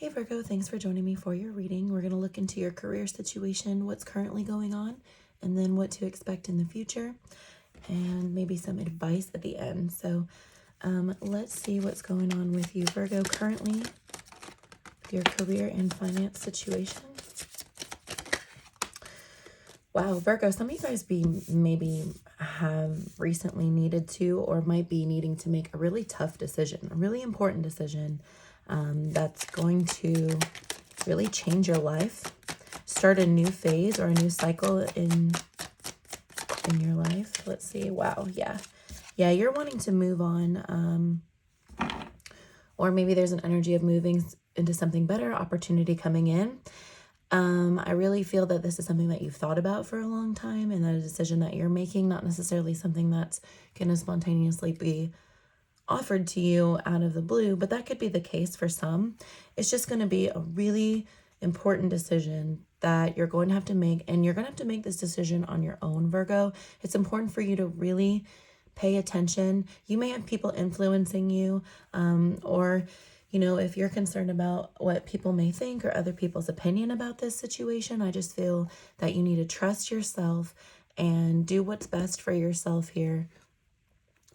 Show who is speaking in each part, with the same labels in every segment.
Speaker 1: Hey Virgo, thanks for joining me for your reading. We're going to look into your career situation, what's currently going on, and then what to expect in the future, and maybe some advice at the end. So let's see what's going on with you, Virgo, currently, your career and finance situation. Wow, Virgo, some of you guys maybe have recently needed to or might be needing to make a really tough decision, a really important decision that's going to really change your life, start a new phase or a new cycle in your life. Let's see. Wow, yeah, you're wanting to move on, or maybe there's an energy of moving into something better, opportunity coming in. I really feel that this is something that you've thought about for a long time, and that a decision that you're making, not necessarily something that's going to spontaneously be offered to you out of the blue, but that could be the case for some. It's just going to be a really important decision that you're going to have to make, and you're going to have to make this decision on your own, Virgo. It's important for you to really pay attention. You may have people influencing you, or if you're concerned about what people may think or other people's opinion about this situation, I just feel that you need to trust yourself and do what's best for yourself here.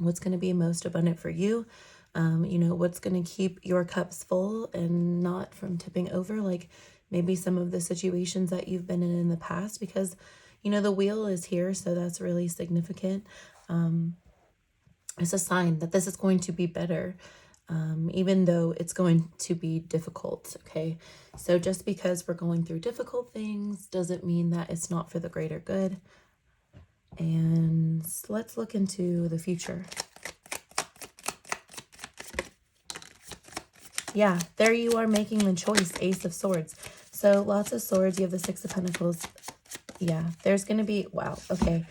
Speaker 1: What's going to be most abundant for you, what's going to keep your cups full and not from tipping over, like maybe some of the situations that you've been in the past, because, the wheel is here, so that's really significant. It's a sign that this is going to be better, even though it's going to be difficult, okay? So just because we're going through difficult things doesn't mean that it's not for the greater good. And let's look into the future. Yeah, there you are making the choice, Ace of Swords. So lots of swords. You have the Six of Pentacles. Yeah, there's going to be, wow, okay.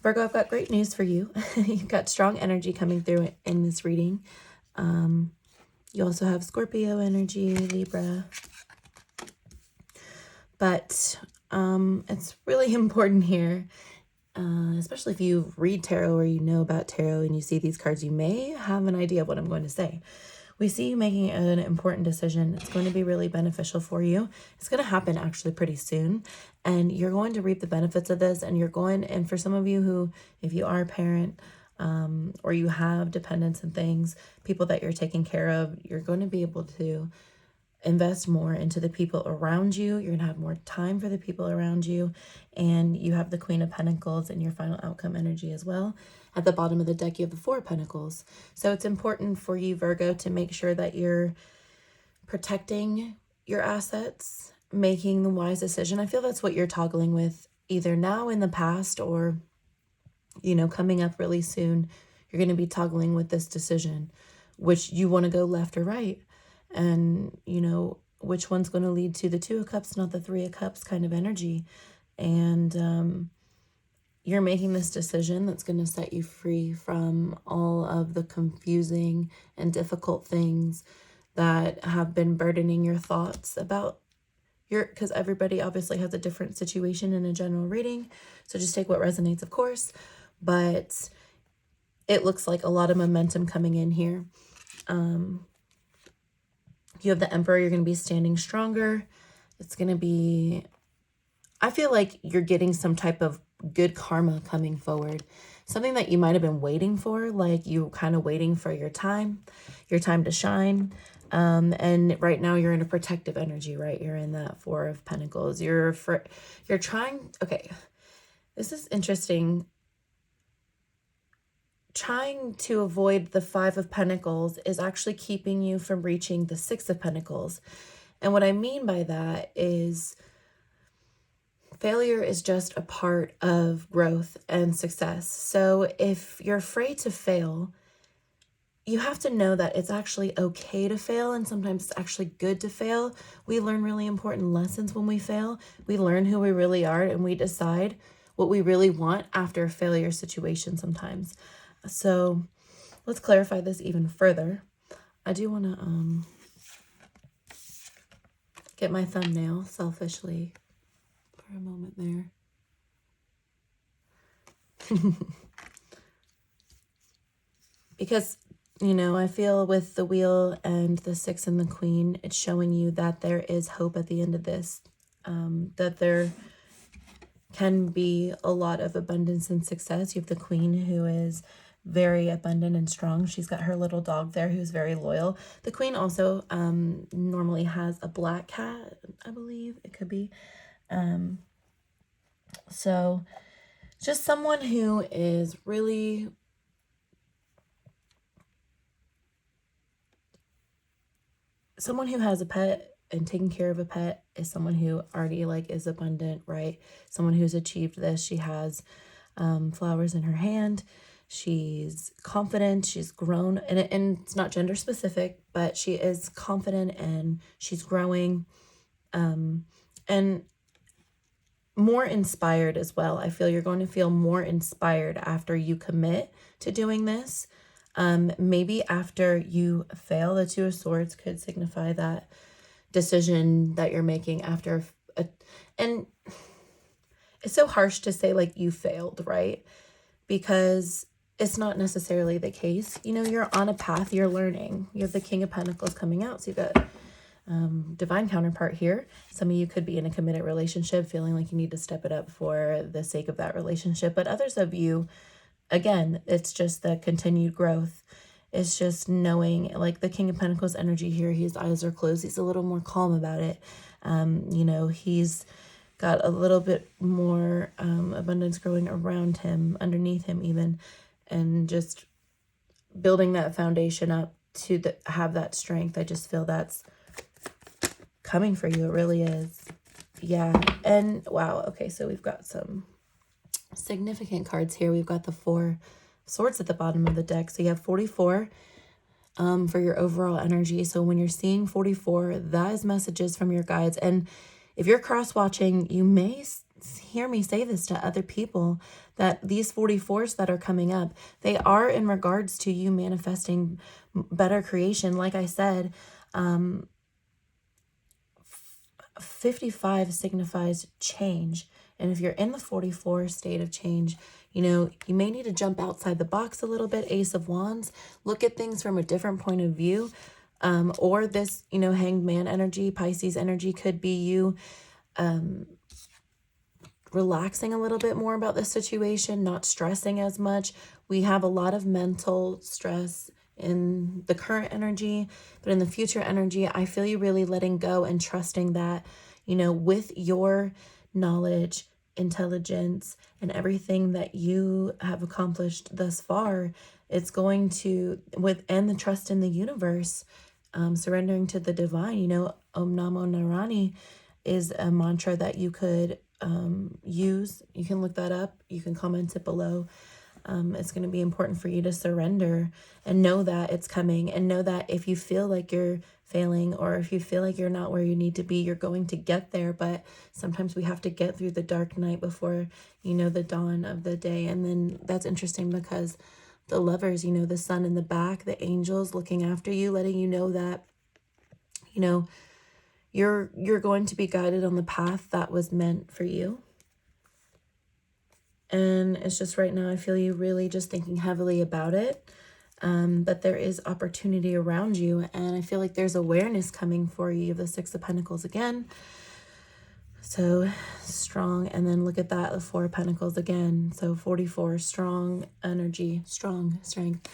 Speaker 1: Virgo, I've got great news for you. You've got strong energy coming through in this reading. You also have Scorpio energy, Libra. But it's really important here. Especially if you read tarot or you know about tarot and you see these cards, you may have an idea of what I'm going to say. We see you making an important decision. It's going to be really beneficial for you. It's going to happen actually pretty soon. And you're going to reap the benefits of this. And for some of you who, if you are a parent, or you have dependents and things, people that you're taking care of, you're going to be able to invest more into the people around you. You're going to have more time for the people around you. And you have the Queen of Pentacles in your final outcome energy as well. At the bottom of the deck, you have the Four of Pentacles. So it's important for you, Virgo, to make sure that you're protecting your assets, making the wise decision. I feel that's what you're toggling with either now in the past or, coming up really soon. You're going to be toggling with this decision, which you want to go left or right. And, which one's going to lead to the Two of Cups, not the Three of Cups kind of energy. And you're making this decision that's going to set you free from all of the confusing and difficult things that have been burdening your thoughts about because everybody obviously has a different situation in a general reading. So just take what resonates, of course. But it looks like a lot of momentum coming in here. You have the Emperor. You're going to be standing stronger. It's going to be, I feel like you're getting some type of good karma coming forward. Something that you might have been waiting for, like you kind of waiting for your time to shine. And right now you're in a protective energy, right? You're in that Four of Pentacles. You're trying, okay, this is interesting. Trying to avoid the Five of Pentacles is actually keeping you from reaching the Six of Pentacles. And what I mean by that is failure is just a part of growth and success. So if you're afraid to fail, you have to know that it's actually okay to fail, and sometimes it's actually good to fail. We learn really important lessons when we fail. We learn who we really are, and we decide what we really want after a failure situation sometimes. So let's clarify this even further. I do want to get my thumbnail selfishly for a moment there. Because You know, I feel with the Wheel and the 6 and the Queen, it's showing you that there is hope at the end of this, that there can be a lot of abundance and success. You have the Queen, who is very abundant and strong. She's got her little dog there who's very loyal. The Queen also normally has a black cat, I believe it could be. So just someone who is really someone who has a pet and taking care of a pet is someone who already like is abundant, right? Someone who's achieved this. She has flowers in her hand. She's confident. She's grown, and it's not gender specific, but she is confident and she's growing, and more inspired as well. I feel you're going to feel more inspired after you commit to doing this. Maybe after you fail. The Two of Swords could signify that decision that you're making after and it's so harsh to say like you failed, right? Because it's not necessarily the case. You know, you're on a path, you're learning. You have the King of Pentacles coming out, so you've got divine counterpart here. Some of you could be in a committed relationship feeling like you need to step it up for the sake of that relationship, but others of you, again, it's just the continued growth. It's just knowing, like the King of Pentacles energy here, his eyes are closed. He's a little more calm about it. You know, he's got a little bit more abundance growing around him, underneath him even, and just building that foundation up to have that strength. I just feel that's coming for you. It really is. Yeah. And wow. Okay. So we've got some significant cards here. We've got the 4 Swords at the bottom of the deck. So you have 44 for your overall energy. So when you're seeing 44, that is messages from your guides. And if you're cross-watching, you may hear me say this to other people, that these 44s that are coming up, they are in regards to you manifesting better creation. Like I said, 55 signifies change. And if you're in the 44 state of change, you know, you may need to jump outside the box a little bit. Ace of Wands, look at things from a different point of view. Or this, you know, Hanged Man energy, Pisces energy could be you relaxing a little bit more about the situation, not stressing as much. We have a lot of mental stress in the current energy, but in the future energy, I feel you really letting go and trusting that, you know, with your knowledge, intelligence, and everything that you have accomplished thus far, it's going to, and the trust in the universe, surrendering to the divine. You know, Om Namo Narani is a mantra that you could use. You can look that up. You can comment it below. It's going to be important for you to surrender and know that it's coming, and know that if you feel like you're failing, or if you feel like you're not where you need to be, you're going to get there. But sometimes we have to get through the dark night before, you know, the dawn of the day. And then that's interesting because the Lovers, you know, the sun in the back, the angels looking after you, letting you know that, you know, you're going to be guided on the path that was meant for you. And it's just right now, I feel you really just thinking heavily about it. But there is opportunity around you. And I feel like there's awareness coming for you. The 6 of Pentacles again. So strong. And then look at that, the 4 of Pentacles again. So 44, strong energy, strong strength.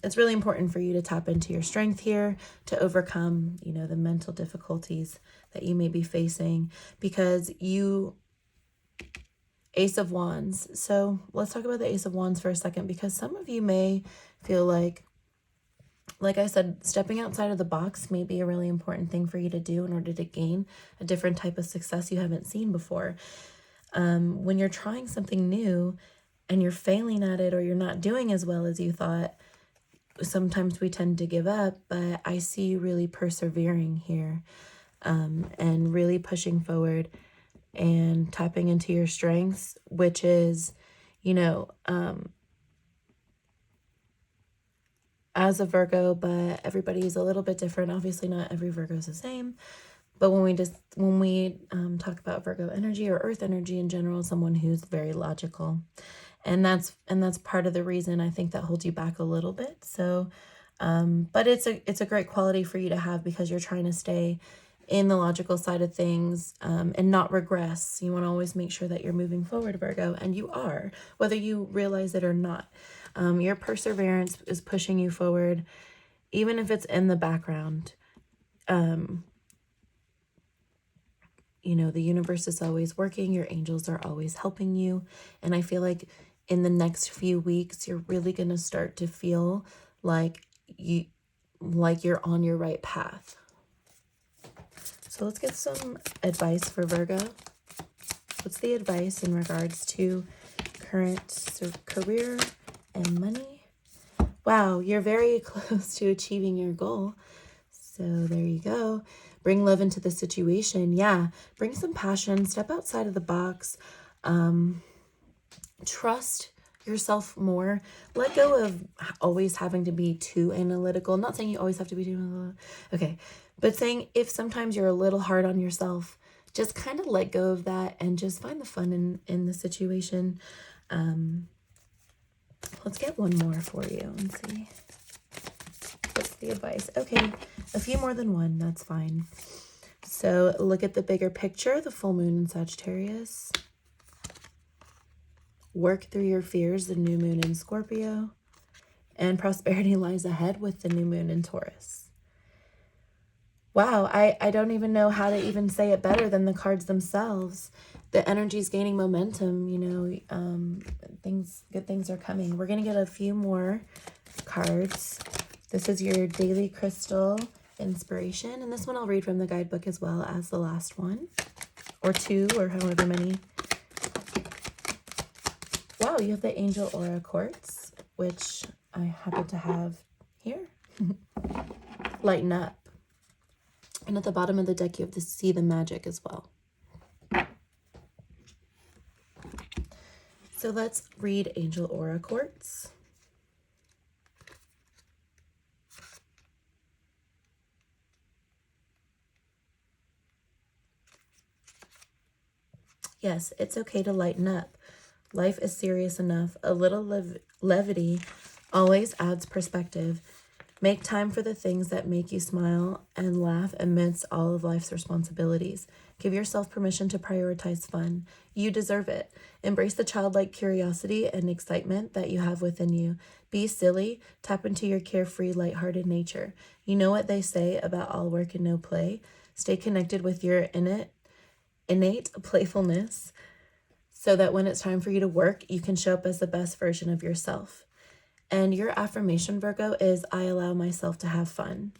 Speaker 1: It's really important for you to tap into your strength here to overcome, you know, the mental difficulties that you may be facing, because you... Ace of Wands. So let's talk about the Ace of Wands for a second, because some of you may feel like I said, stepping outside of the box may be a really important thing for you to do in order to gain a different type of success you haven't seen before. When you're trying something new and you're failing at it, or you're not doing as well as you thought, sometimes we tend to give up, but I see you really persevering here, and really pushing forward and tapping into your strengths, which is, you know, as a Virgo, but everybody's a little bit different. Obviously not every Virgo is the same, but when we talk about Virgo energy or earth energy in general, someone who's very logical And that's part of the reason I think that holds you back a little bit. So, but it's a great quality for you to have because you're trying to stay in the logical side of things, and not regress. You want to always make sure that you're moving forward, Virgo, and you are, whether you realize it or not. Your perseverance is pushing you forward, even if it's in the background. You know, the universe is always working. Your angels are always helping you. And I feel like in the next few weeks, you're really going to start to feel like you're on your right path. So let's get some advice for Virgo. What's the advice in regards to current career and money? Wow, you're very close to achieving your goal. So there you go. Bring love into the situation. Yeah, bring some passion. Step outside of the box. Trust yourself more. Let go of always having to be too analytical. Not saying you always have to be too analytical. Okay, but saying if sometimes you're a little hard on yourself, just kind of let go of that and just find the fun in the situation. Let's get one more for you and see what's the advice. Okay, a few more than one, that's fine. So look at the bigger picture, the full moon in Sagittarius. Work through your fears, the new moon in Scorpio. And prosperity lies ahead with the new moon in Taurus. Wow, I don't even know how to even say it better than the cards themselves. The energy's gaining momentum, you know, good things are coming. We're going to get a few more cards. This is your daily crystal inspiration, and this one I'll read from the guidebook as well as the last one, or two, or however many. Wow, you have the Angel Aura Quartz, which I happen to have here. Lighten up. And at the bottom of the deck, you have to see the magic as well. So let's read Angel Aura Quartz. Yes, it's okay to lighten up. Life is serious enough. A little levity always adds perspective. Make time for the things that make you smile and laugh amidst all of life's responsibilities. Give yourself permission to prioritize fun. You deserve it. Embrace the childlike curiosity and excitement that you have within you. Be silly. Tap into your carefree, lighthearted nature. You know what they say about all work and no play. Stay connected with your innate playfulness so that when it's time for you to work, you can show up as the best version of yourself. And your affirmation, Virgo, is I allow myself to have fun.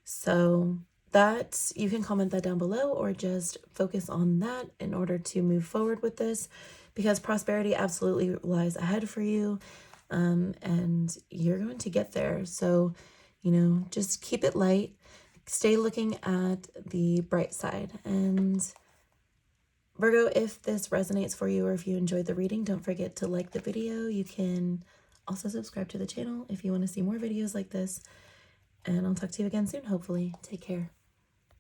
Speaker 1: So that, you can comment that down below or just focus on that in order to move forward with this, because prosperity absolutely lies ahead for you, and you're going to get there. So, you know, just keep it light. Stay looking at the bright side. And Virgo, if this resonates for you or if you enjoyed the reading, don't forget to like the video. You can also subscribe to the channel if you want to see more videos like this. And I'll talk to you again soon, hopefully. Take care.